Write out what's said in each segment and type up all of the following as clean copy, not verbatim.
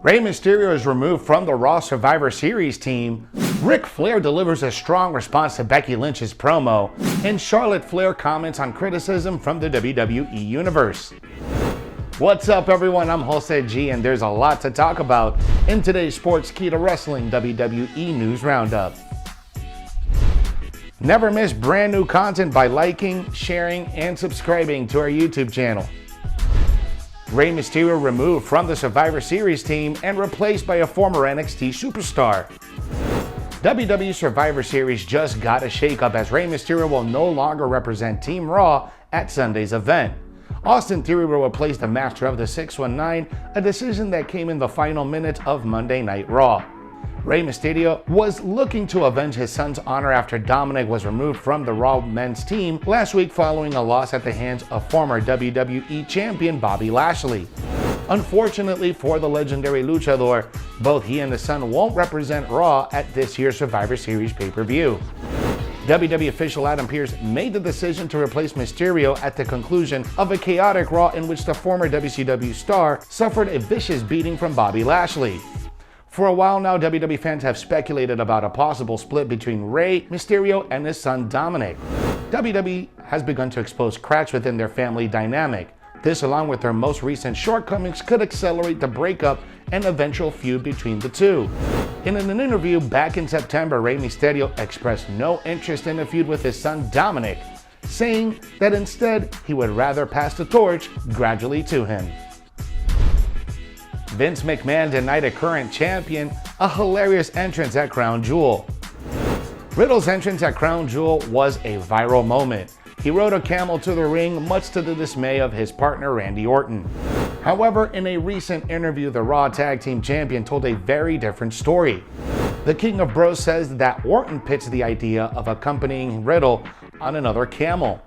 Rey Mysterio is removed from the Raw Survivor Series team, Ric Flair delivers a strong response to Becky Lynch's promo, and Charlotte Flair comments on criticism from the WWE Universe. What's up everyone, I'm Jose G, and there's a lot to talk about in today's Sportskeeda Wrestling WWE News Roundup. Never miss brand new content by liking, sharing, and subscribing to our YouTube channel. Rey Mysterio removed from the Survivor Series team and replaced by a former NXT Superstar. WWE Survivor Series just got a shakeup as Rey Mysterio will no longer represent Team Raw at Sunday's event. Austin Theory will replace the Master of the 619, a decision that came in the final minutes of Monday Night Raw. Rey Mysterio was looking to avenge his son's honor after Dominic was removed from the Raw men's team last week following a loss at the hands of former WWE Champion Bobby Lashley. Unfortunately for the legendary luchador, both he and his son won't represent Raw at this year's Survivor Series pay-per-view. WWE official Adam Pearce made the decision to replace Mysterio at the conclusion of a chaotic Raw in which the former WCW star suffered a vicious beating from Bobby Lashley. For a while now, WWE fans have speculated about a possible split between Rey Mysterio and his son Dominic. WWE has begun to expose cracks within their family dynamic. This, along with their most recent shortcomings, could accelerate the breakup and eventual feud between the two. In an interview back in September, Rey Mysterio expressed no interest in a feud with his son Dominic, saying that instead he would rather pass the torch gradually to him. Vince McMahon denied a current champion a hilarious entrance at Crown Jewel. Riddle's entrance at Crown Jewel was a viral moment. He rode a camel to the ring, much to the dismay of his partner Randy Orton. However, in a recent interview, the Raw Tag Team Champion told a very different story. The King of Bros says that Orton pitched the idea of accompanying Riddle on another camel.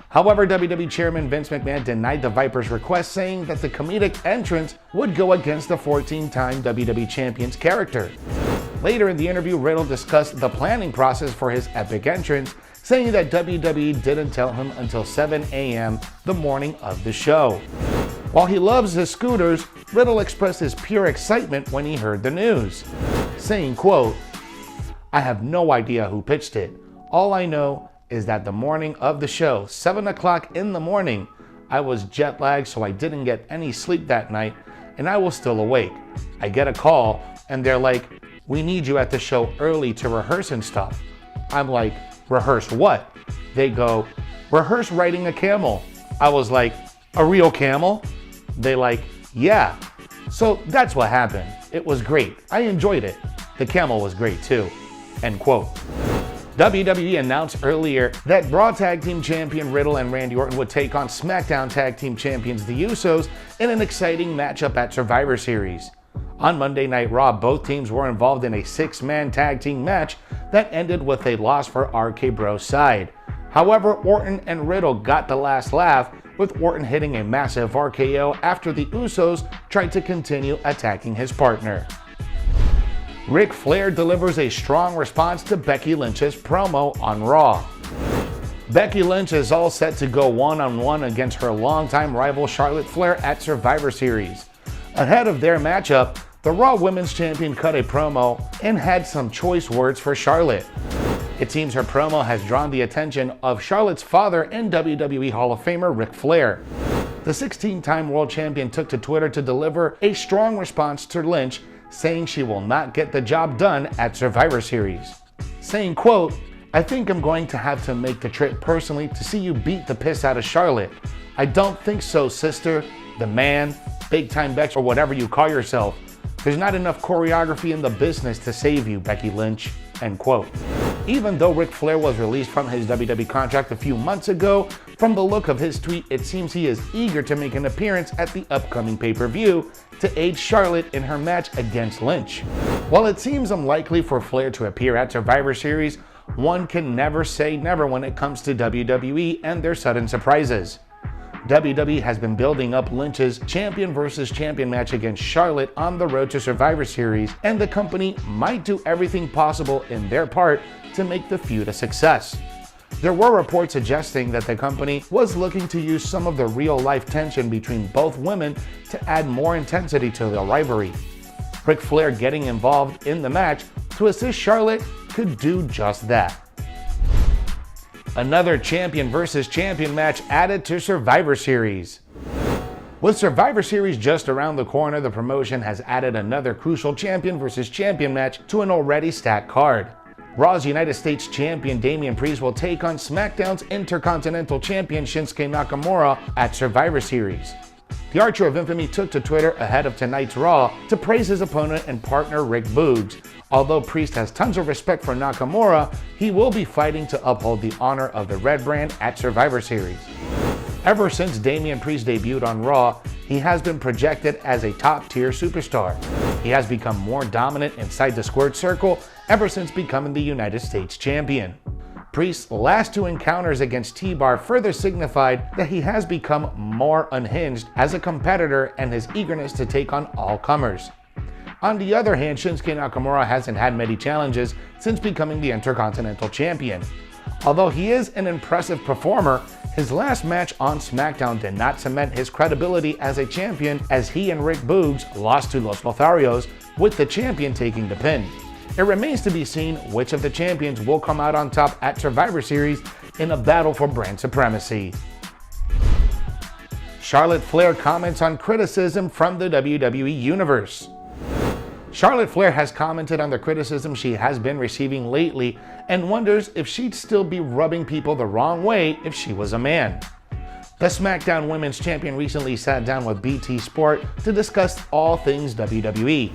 However, WWE Chairman Vince McMahon denied the Viper's request, saying that the comedic entrance would go against the 14-time WWE Champion's character. Later in the interview, Riddle discussed the planning process for his epic entrance, saying that WWE didn't tell him until 7 a.m. the morning of the show. While he loves his scooters, Riddle expressed his pure excitement when he heard the news, saying, quote, "I have no idea who pitched it. All I know is that the morning of the show, 7 o'clock in the morning, I was jet lagged, so I didn't get any sleep that night, and I was still awake. I get a call, and they're like, 'We need you at the show early to rehearse and stuff.' I'm like, 'Rehearse what?' They go, 'Rehearse riding a camel.' I was like, 'A real camel?' They like, 'Yeah.' So that's what happened. It was great. I enjoyed it. The camel was great too." End quote. WWE announced earlier that Raw Tag Team Champion Riddle and Randy Orton would take on SmackDown Tag Team Champions The Usos in an exciting matchup at Survivor Series. On Monday Night Raw, both teams were involved in a 6-man tag team match that ended with a loss for RK Bro's side. However, Orton and Riddle got the last laugh, with Orton hitting a massive RKO after the Usos tried to continue attacking his partner. Ric Flair delivers a strong response to Becky Lynch's promo on Raw. Becky Lynch is all set to go one-on-one against her longtime rival Charlotte Flair at Survivor Series. Ahead of their matchup, the Raw Women's Champion cut a promo and had some choice words for Charlotte. It seems her promo has drawn the attention of Charlotte's father and WWE Hall of Famer Ric Flair. The 16-time world champion took to Twitter to deliver a strong response to Lynch, saying she will not get the job done at Survivor Series. Saying, quote, "I think I'm going to have to make the trip personally to see you beat the piss out of Charlotte. I don't think so, sister, the man, big time Bex, or whatever you call yourself. There's not enough choreography in the business to save you, Becky Lynch." End quote. Even though Ric Flair was released from his WWE contract a few months ago, from the look of his tweet, it seems he is eager to make an appearance at the upcoming pay-per-view to aid Charlotte in her match against Lynch. While it seems unlikely for Flair to appear at Survivor Series, one can never say never when it comes to WWE and their sudden surprises. WWE has been building up Lynch's champion versus champion match against Charlotte on the road to Survivor Series, and the company might do everything possible in their part to make the feud a success. There were reports suggesting that the company was looking to use some of the real-life tension between both women to add more intensity to the rivalry. Ric Flair getting involved in the match to assist Charlotte could do just that. Another champion versus champion match added to Survivor Series. With Survivor Series just around the corner, the promotion has added another crucial champion versus champion match to an already stacked card. Raw's United States champion Damian Priest will take on SmackDown's Intercontinental champion Shinsuke Nakamura at Survivor Series. The Archer of Infamy took to Twitter ahead of tonight's Raw to praise his opponent and partner Rick Boogs. Although Priest has tons of respect for Nakamura, he will be fighting to uphold the honor of the Red Brand at Survivor Series. Ever since Damian Priest debuted on Raw, he has been projected as a top-tier superstar. He has become more dominant inside the squared circle ever since becoming the United States champion. Priest's last two encounters against T-Bar further signified that he has become more unhinged as a competitor and his eagerness to take on all comers. On the other hand, Shinsuke Nakamura hasn't had many challenges since becoming the Intercontinental champion. Although he is an impressive performer, his last match on SmackDown did not cement his credibility as a champion, as he and Rick Boogs lost to Los Lotharios, with the champion taking the pin. It remains to be seen which of the champions will come out on top at Survivor Series in a battle for brand supremacy. Charlotte Flair comments on criticism from the WWE Universe. Charlotte Flair has commented on the criticism she has been receiving lately and wonders if she'd still be rubbing people the wrong way if she was a man. The SmackDown Women's Champion recently sat down with BT Sport to discuss all things WWE.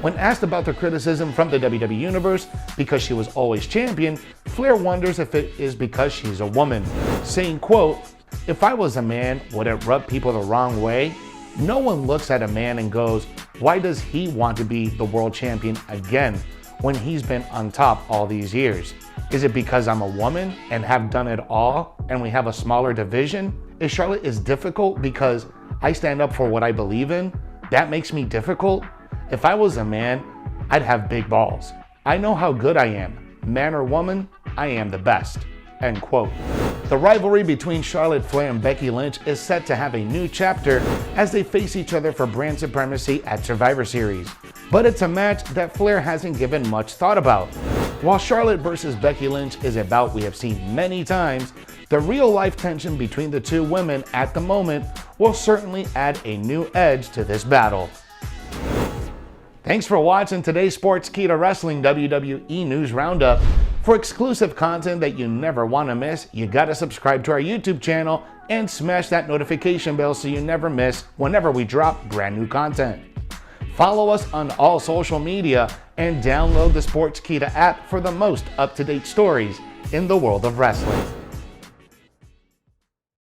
When asked about the criticism from the WWE Universe because she was always champion, Flair wonders if it is because she's a woman, saying, quote, "If I was a man, would it rub people the wrong way? No one looks at a man and goes, why does he want to be the world champion again when he's been on top all these years? Is it because I'm a woman and have done it all and we have a smaller division? Is Charlotte is difficult because I stand up for what I believe in? That makes me difficult? If I was a man, I'd have big balls. I know how good I am. Man or woman, I am the best." End quote. The rivalry between Charlotte Flair and Becky Lynch is set to have a new chapter as they face each other for brand supremacy at Survivor Series. But it's a match that Flair hasn't given much thought about. While Charlotte versus Becky Lynch is a bout we have seen many times, the real-life tension between the two women at the moment will certainly add a new edge to this battle. Thanks for watching today's Sportskeeda Wrestling WWE News Roundup. For exclusive content that you never want to miss, you gotta subscribe to our YouTube channel and smash that notification bell so you never miss whenever we drop brand new content. Follow us on all social media and download the Sportskeeda app for the most up-to-date stories in the world of wrestling.